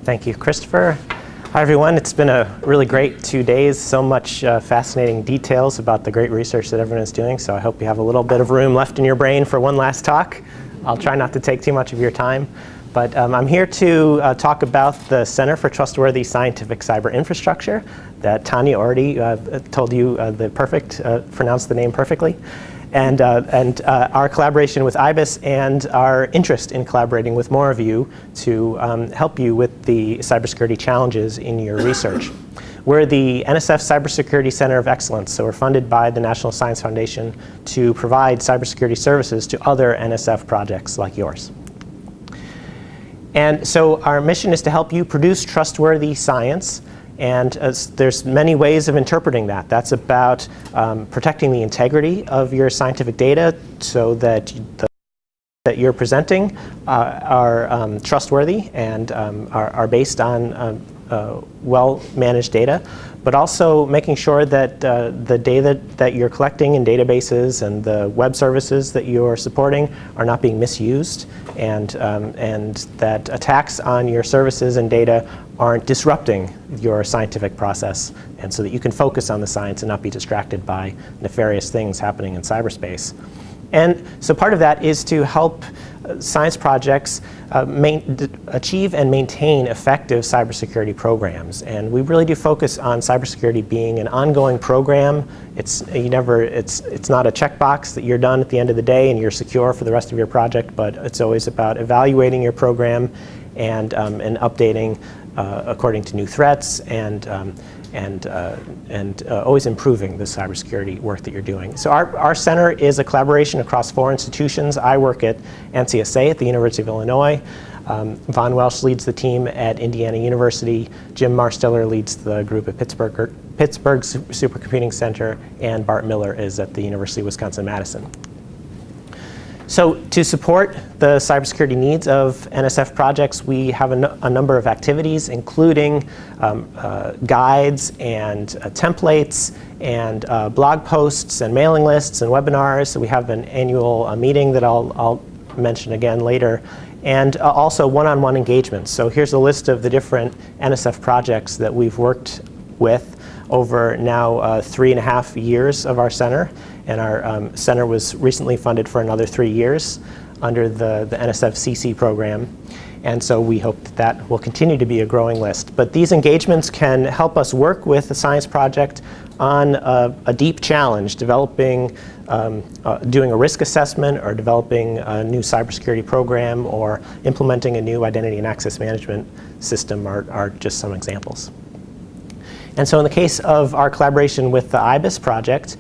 Thank you, Christopher. Hi, everyone. It's been a really great 2 days. So much fascinating details about the great research that everyone is doing. So I hope you have a little bit of room left in your brain for one last talk. I'll try not to take too much of your time. But I'm here to talk about the Center for Trustworthy Scientific Cyber Infrastructure that Tanya already told you pronounced the name perfectly. And our collaboration with IBIS and our interest in collaborating with more of you to help you with the cybersecurity challenges in your research. We're the NSF Cybersecurity Center of Excellence, so we're funded by the National Science Foundation to provide cybersecurity services to other NSF projects like yours. And so our mission is to help you produce trustworthy science. And there's many ways of interpreting that. That's about protecting the integrity of your scientific data so that that you're presenting are trustworthy and are based on well-managed data, but also making sure that the data that you're collecting in databases and the web services that you're supporting are not being misused, and that attacks on your services and data aren't disrupting your scientific process, and so that you can focus on the science and not be distracted by nefarious things happening in cyberspace. And so part of that is to help science projects achieve and maintain effective cybersecurity programs. And we really do focus on cybersecurity being an ongoing program. It's not a checkbox that you're done at the end of the day and you're secure for the rest of your project, but it's always about evaluating your program and updating according to new threats and always improving the cybersecurity work that you're doing. So our center is a collaboration across 4 institutions. I work at NCSA at the University of Illinois. Von Welsh leads the team at Indiana University. Jim Marsteller leads the group at Pittsburgh Supercomputing Center, and Bart Miller is at the University of Wisconsin-Madison. So to support the cybersecurity needs of NSF projects, we have a number of activities, including guides and templates and blog posts and mailing lists and webinars. So we have an annual meeting that I'll mention again later, and also one-on-one engagements. So here's a list of the different NSF projects that we've worked with over now 3.5 years of our center. And our center was recently funded for another 3 years under the NSF CC program. And so we hope that will continue to be a growing list. But these engagements can help us work with the science project on a deep challenge, doing a risk assessment or developing a new cybersecurity program or implementing a new identity and access management system are just some examples. And so in the case of our collaboration with the IBIS project,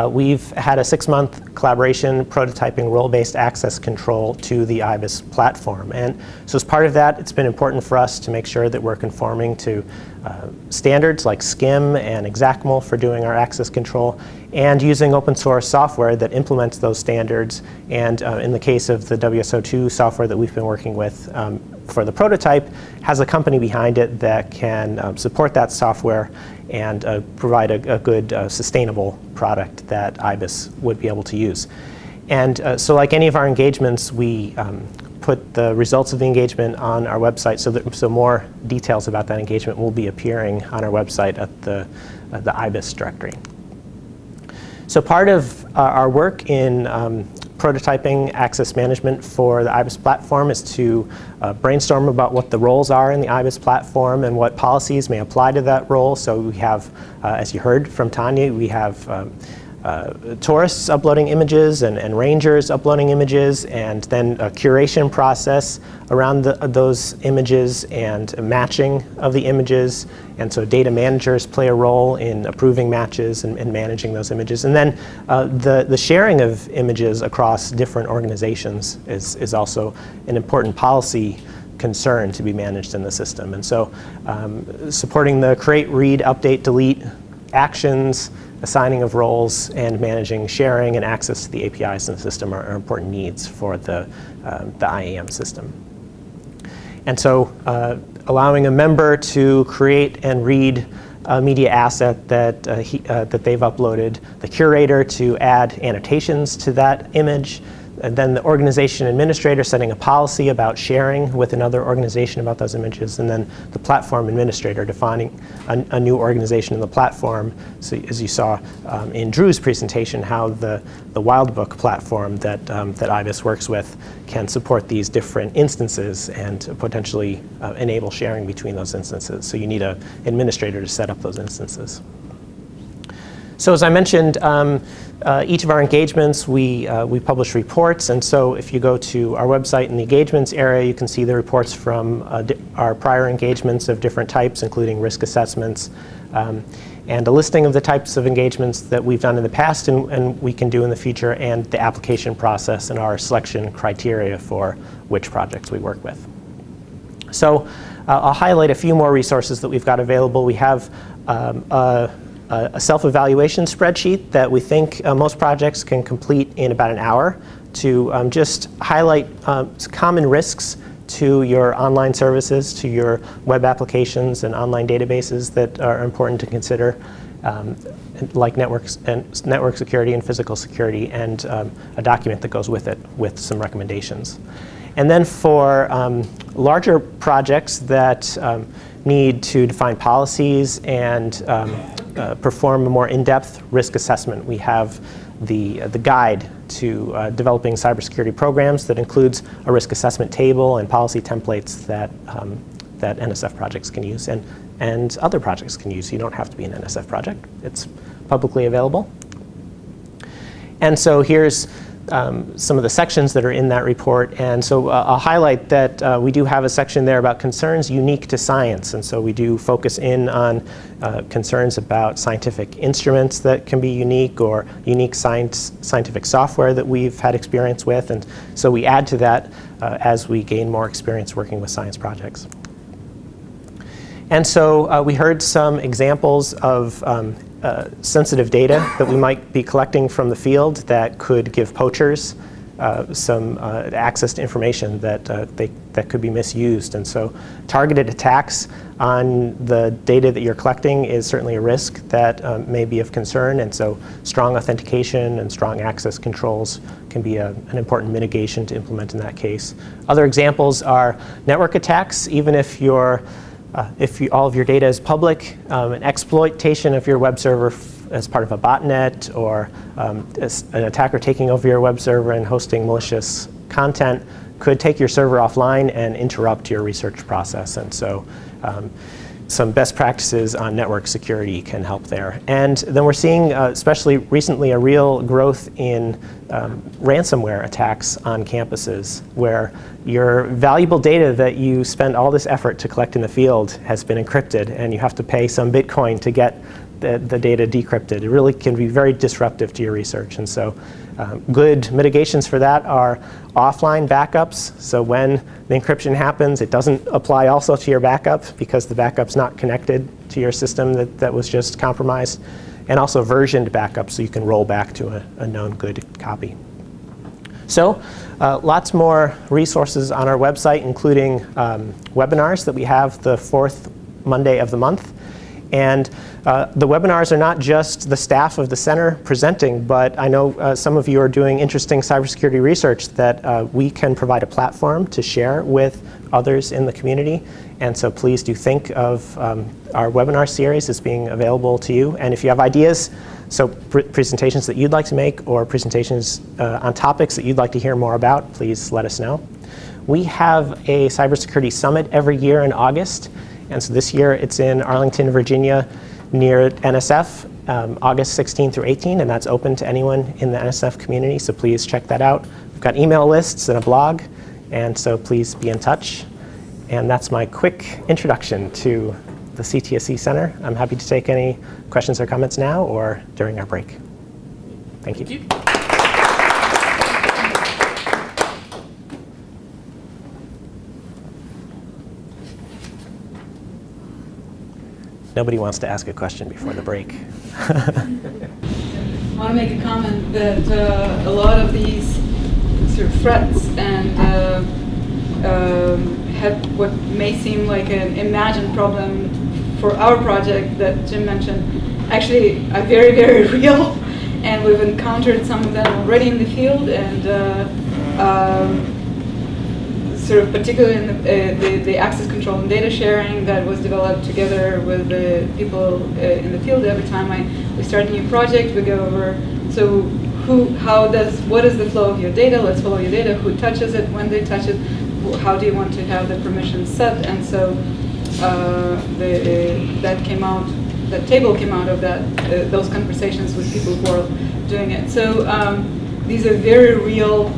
we've had a 6-month collaboration prototyping role-based access control to the IBIS platform. And so as part of that, it's been important for us to make sure that we're conforming to standards like SCIM and XACML for doing our access control, and using open source software that implements those standards. And in the case of the WSO2 software that we've been working with for the prototype, has a company behind it that can support that software and provide a good sustainable product that IBIS would be able to use. And so like any of our engagements, we put the results of the engagement on our website, so more details about that engagement will be appearing on our website at the IBIS directory. So part of our work in prototyping access management for the IBIS platform is to brainstorm about what the roles are in the IBIS platform and what policies may apply to that role. So we have, as you heard from Tanya, we have tourists uploading images and rangers uploading images, and then a curation process around those images and matching of the images. And so data managers play a role in approving matches and managing those images. And then the sharing of images across different organizations is also an important policy concern to be managed in the system. And so supporting the create, read, update, delete actions, assigning of roles, and managing sharing and access to the APIs in the system are important needs for the IAM system. And so allowing a member to create and read a media asset that they've uploaded, the curator to add annotations to that image, And then the organization administrator setting a policy about sharing with another organization about those images, and then the platform administrator defining a new organization in the platform. So as you saw in Drew's presentation, how the Wildbook platform that IBIS works with can support these different instances and potentially enable sharing between those instances. So you need an administrator to set up those instances. So as I mentioned, each of our engagements, we publish reports, and so if you go to our website in the engagements area, you can see the reports from our prior engagements of different types, including risk assessments, and a listing of the types of engagements that we've done in the past and we can do in the future, and the application process and our selection criteria for which projects we work with. So I'll highlight a few more resources that we've got available. We have a self-evaluation spreadsheet that we think most projects can complete in about an hour to just highlight common risks to your online services, to your web applications and online databases that are important to consider, like network security and physical security, and a document that goes with it with some recommendations. And then for larger projects that need to define policies and perform a more in-depth risk assessment, we have the guide to developing cybersecurity programs that includes a risk assessment table and policy templates that NSF projects can use and other projects can use. You don't have to be an NSF project. It's publicly available. And so here's some of the sections that are in that report. And so I'll highlight that we do have a section there about concerns unique to science. And so we do focus in on concerns about scientific instruments that can be unique, or unique scientific software that we've had experience with. And so we add to that as we gain more experience working with science projects. And so we heard some examples of sensitive data that we might be collecting from the field that could give poachers some access to information that could be misused. And so targeted attacks on the data that you're collecting is certainly a risk that may be of concern. And so strong authentication and strong access controls can be an important mitigation to implement in that case. Other examples are network attacks. Even if all of your data is public, an exploitation of your web server as part of a botnet, or an attacker taking over your web server and hosting malicious content could take your server offline and interrupt your research process. And so some best practices on network security can help there. And then we're seeing, especially recently, a real growth in ransomware attacks on campuses, where your valuable data that you spend all this effort to collect in the field has been encrypted, and you have to pay some Bitcoin to get the data decrypted. It really can be very disruptive to your research. And so good mitigations for that are offline backups. So when the encryption happens, it doesn't apply also to your backup, because the backup's not connected to your system that was just compromised. And also versioned backups, so you can roll back to a known good copy. So lots more resources on our website, including webinars that we have the fourth Monday of the month. And the webinars are not just the staff of the center presenting, but I know some of you are doing interesting cybersecurity research that we can provide a platform to share with others in the community. And so please do think of our webinar series as being available to you. And if you have ideas, so presentations that you'd like to make, or presentations on topics that you'd like to hear more about, please let us know. We have a cybersecurity summit every year in August. And so this year it's in Arlington, Virginia, near NSF, August 16 through 18, and that's open to anyone in the NSF community, so please check that out. We've got email lists and a blog, and so please be in touch. And that's my quick introduction to the CTSC Center. I'm happy to take any questions or comments now or during our break. Thank you. Thank you. Nobody wants to ask a question before the break. I want to make a comment that a lot of these sort of threats and have what may seem like an imagined problem for our project that Jim mentioned actually are very, very real, and we've encountered some of them already in the field, and sort of particularly in the access control and data sharing that was developed together with the people in the field. Every time we start a new project, we go over, so what is the flow of your data? Let's follow your data. Who touches it? When they touch it? How do you want to have the permissions set? And so that table came out of those conversations with people who are doing it. So these are very real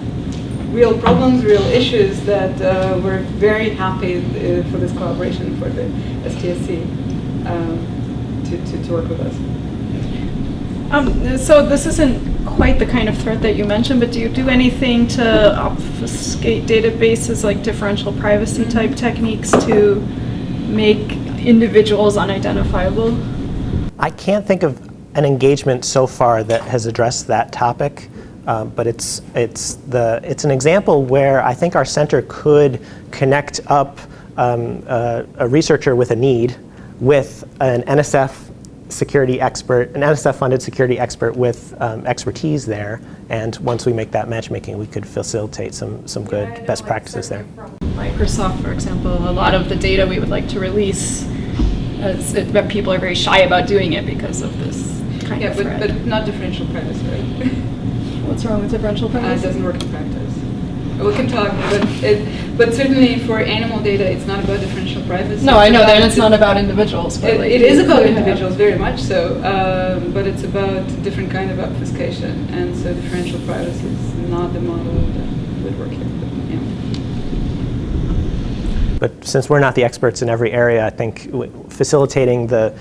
problems, real issues that we're very happy for this collaboration for the STSC to work with us. So this isn't quite the kind of threat that you mentioned, but do you do anything to obfuscate databases, like differential privacy type techniques, to make individuals unidentifiable? I can't think of an engagement so far that has addressed that topic, but it's an example where I think our center could connect up a researcher with a need with an NSF security expert, an NSF-funded security expert with expertise there, and once we make that matchmaking, we could facilitate some good best practices there. From Microsoft, for example, a lot of the data we would like to release, but people are very shy about doing it because of this kind of threat. But not differential privacy, right? What's wrong with differential privacy? It doesn't work in practice. We can talk, but certainly for animal data, it's not about differential privacy. No, I know that it's not about individuals. But it is about individuals, very much so, but it's about different kind of obfuscation, and so differential privacy is not the model that would work here. But since we're not the experts in every area, I think facilitating the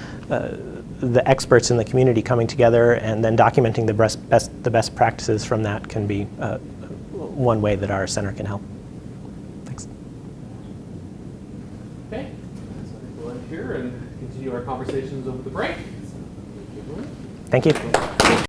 experts in the community coming together and then documenting the best practices from that can be one way that our center can help. Thanks. Okay, so I think we'll end here and continue our conversations over the break. Thank you.